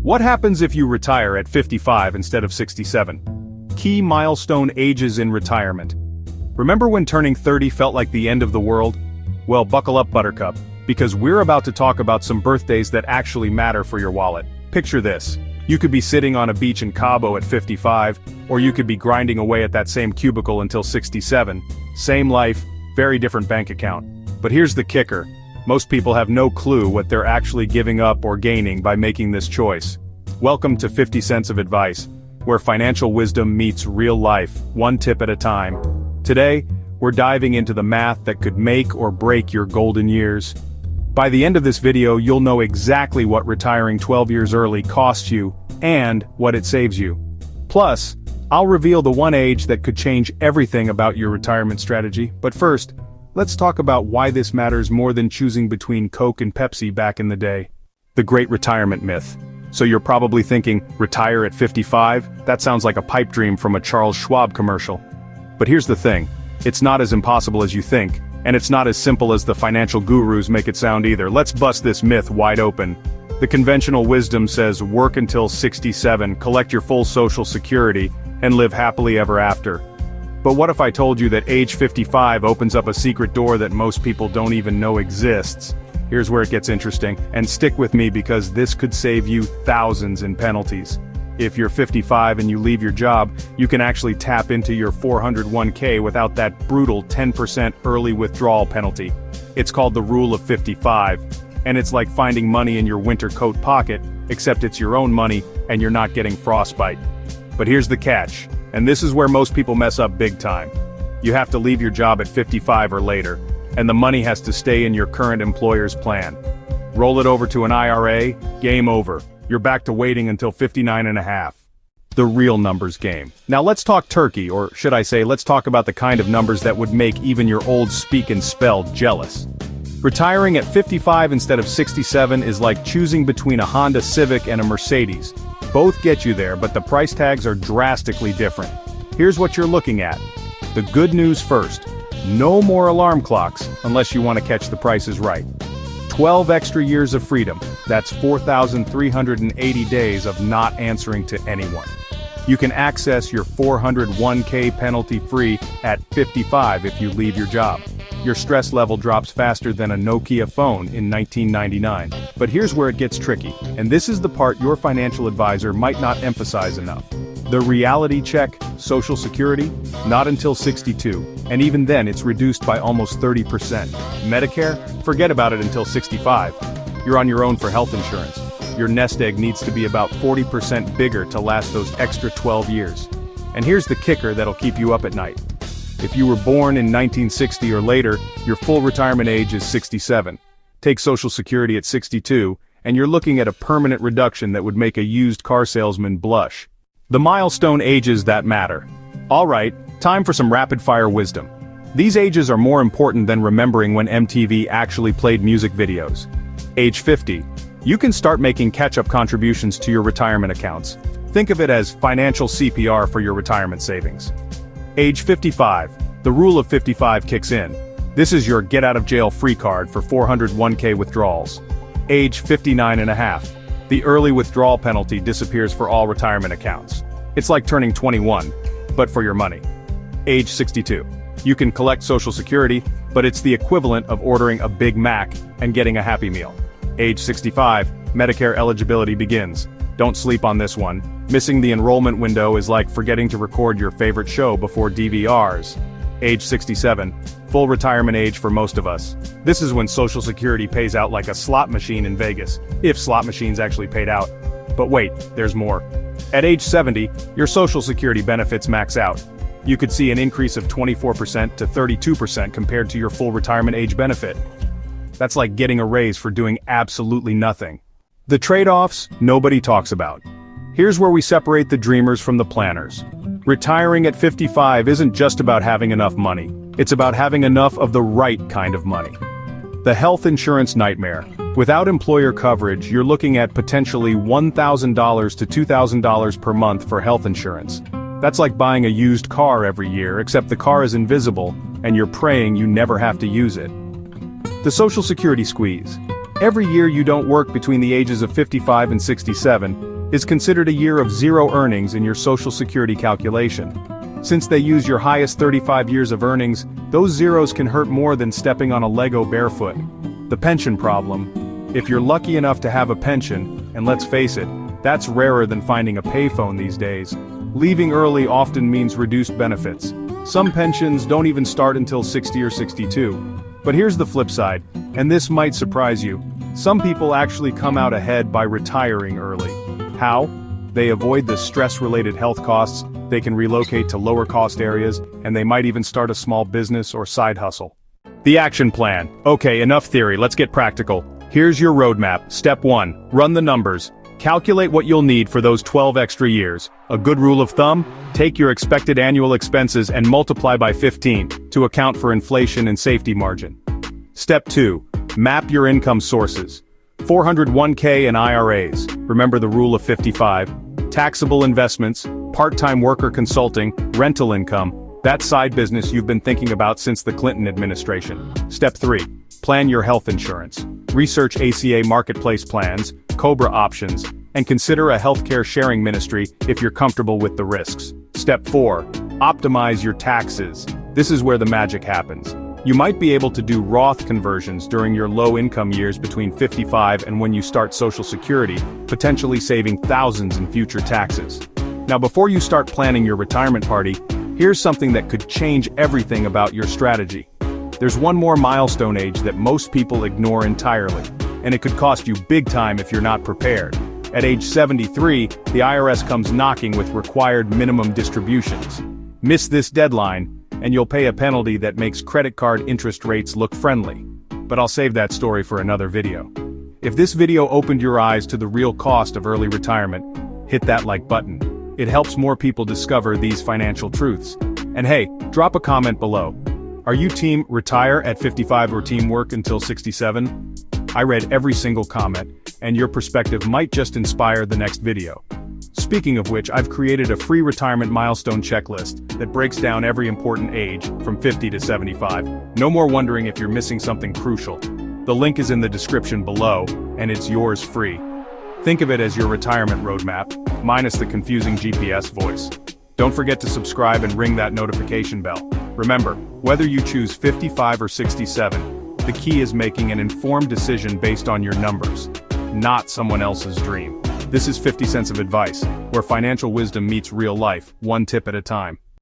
What happens if you retire at 55 instead of 67? Key milestone ages in retirement. Remember when turning 30 felt like the end of the world? Well, buckle up, Buttercup, because we're about to talk about some birthdays that actually matter for your wallet. Picture this. You could be sitting on a beach in Cabo at 55, or you could be grinding away at that same cubicle until 67. Same life, very different bank account. But here's the kicker. Most people have no clue what they're actually giving up or gaining by making this choice. Welcome to 50 Cents of Advice, where financial wisdom meets real life, one tip at a time. Today, we're diving into the math that could make or break your golden years. By the end of this video, you'll know exactly what retiring 12 years early costs you, and what it saves you. Plus, I'll reveal the one age that could change everything about your retirement strategy. But first, let's talk about why this matters more than choosing between Coke and Pepsi back in the day. The Great Retirement Myth. So you're probably thinking, retire at 55? That sounds like a pipe dream from a Charles Schwab commercial. But here's the thing, it's not as impossible as you think, and it's not as simple as the financial gurus make it sound either. Let's bust this myth wide open. The conventional wisdom says work until 67, collect your full Social Security, and live happily ever after. But what if I told you that age 55 opens up a secret door that most people don't even know exists? Here's where it gets interesting, and stick with me because this could save you thousands in penalties. If you're 55 and you leave your job, you can actually tap into your 401k without that brutal 10% early withdrawal penalty. It's called the Rule of 55, and it's like finding money in your winter coat pocket, except it's your own money and you're not getting frostbite. But here's the catch. And this is where most people mess up big time. You have to leave your job at 55 or later, and the money has to stay in your current employer's plan. Roll it over to an IRA, game over. You're back to waiting until 59 and a half. The real numbers game. Now let's talk turkey, or should I say, let's talk about the kind of numbers that would make even your old speak and spell jealous. Retiring at 55 instead of 67 is like choosing between a Honda Civic and a Mercedes. Both get you there, but the price tags are drastically different. Here's what you're looking at. The good news first. No more alarm clocks, unless you want to catch the prices right. 12 extra years of freedom. That's 4,380 days of not answering to anyone. You can access your 401k penalty-free at 55 if you leave your job. Your stress level drops faster than a Nokia phone in 1999. But here's where it gets tricky, and this is the part your financial advisor might not emphasize enough. The reality check, Social Security, not until 62, and even then it's reduced by almost 30%. Medicare, forget about it until 65. You're on your own for health insurance. Your nest egg needs to be about 40% bigger to last those extra 12 years. And here's the kicker that'll keep you up at night. If you were born in 1960 or later, your full retirement age is 67. Take Social Security at 62, and you're looking at a permanent reduction that would make a used car salesman blush. The milestone ages that matter. Alright, time for some rapid-fire wisdom. These ages are more important than remembering when MTV actually played music videos. Age 50. You can start making catch-up contributions to your retirement accounts. Think of it as financial CPR for your retirement savings. Age 55. The Rule of 55 kicks in. This is your get-out-of-jail-free card for 401k withdrawals. Age 59 and a half. The early withdrawal penalty disappears for all retirement accounts. It's like turning 21, but for your money. Age 62. You can collect Social Security, but it's the equivalent of ordering a Big Mac and getting a Happy Meal. Age 65. Medicare eligibility begins. Don't sleep on this one. Missing the enrollment window is like forgetting to record your favorite show before DVRs. Age 67. Full retirement age for most of us. This is when Social Security pays out like a slot machine in Vegas, if slot machines actually paid out. But wait, there's more. At age 70, your Social Security benefits max out. You could see an increase of 24% to 32% compared to your full retirement age benefit. That's like getting a raise for doing absolutely nothing. The trade-offs nobody talks about. Here's where we separate the dreamers from the planners. Retiring at 55 isn't just about having enough money. It's about having enough of the right kind of money. The health insurance nightmare. Without employer coverage, you're looking at potentially $1,000 to $2,000 per month for health insurance. That's like buying a used car every year, except the car is invisible, and you're praying you never have to use it. The Social Security squeeze. Every year you don't work between the ages of 55 and 67, is considered a year of zero earnings in your Social Security calculation. Since they use your highest 35 years of earnings, those zeros can hurt more than stepping on a Lego barefoot. The pension problem. If you're lucky enough to have a pension, and let's face it, that's rarer than finding a payphone these days, leaving early often means reduced benefits. Some pensions don't even start until 60 or 62. But here's the flip side, and this might surprise you. Some people actually come out ahead by retiring early. How? They avoid the stress-related health costs, they can relocate to lower-cost areas, and they might even start a small business or side hustle. The action plan. Okay, enough theory, let's get practical. Here's your roadmap. Step 1. Run the numbers. Calculate what you'll need for those 12 extra years. A good rule of thumb? Take your expected annual expenses and multiply by 15 to account for inflation and safety margin. Step 2. Map your income sources. 401k and IRAs. Remember the rule of 55. Taxable investments, part-time worker consulting, rental income, that side business you've been thinking about since the Clinton administration. Step 3. Plan your health insurance. Research ACA marketplace plans, COBRA options, and consider a healthcare sharing ministry if you're comfortable with the risks. Step 4. Optimize your taxes. This is where the magic happens. You might be able to do Roth conversions during your low-income years between 55 and when you start Social Security, potentially saving thousands in future taxes. Now before you start planning your retirement party, here's something that could change everything about your strategy. There's one more milestone age that most people ignore entirely, and it could cost you big time if you're not prepared. At age 73, the IRS comes knocking with required minimum distributions. Miss this deadline, and you'll pay a penalty that makes credit card interest rates look friendly. But I'll save that story for another video. If this video opened your eyes to the real cost of early retirement, hit that like button. It helps more people discover these financial truths. And hey, drop a comment below. Are you team retire at 55 or team work until 67? I read every single comment, and your perspective might just inspire the next video. Speaking of which, I've created a free retirement milestone checklist that breaks down every important age, from 50 to 75. No more wondering if you're missing something crucial. The link is in the description below, and it's yours free. Think of it as your retirement roadmap, minus the confusing GPS voice. Don't forget to subscribe and ring that notification bell. Remember, whether you choose 55 or 67, the key is making an informed decision based on your numbers, not someone else's dream. This is 50 cents of advice, where financial wisdom meets real life, one tip at a time.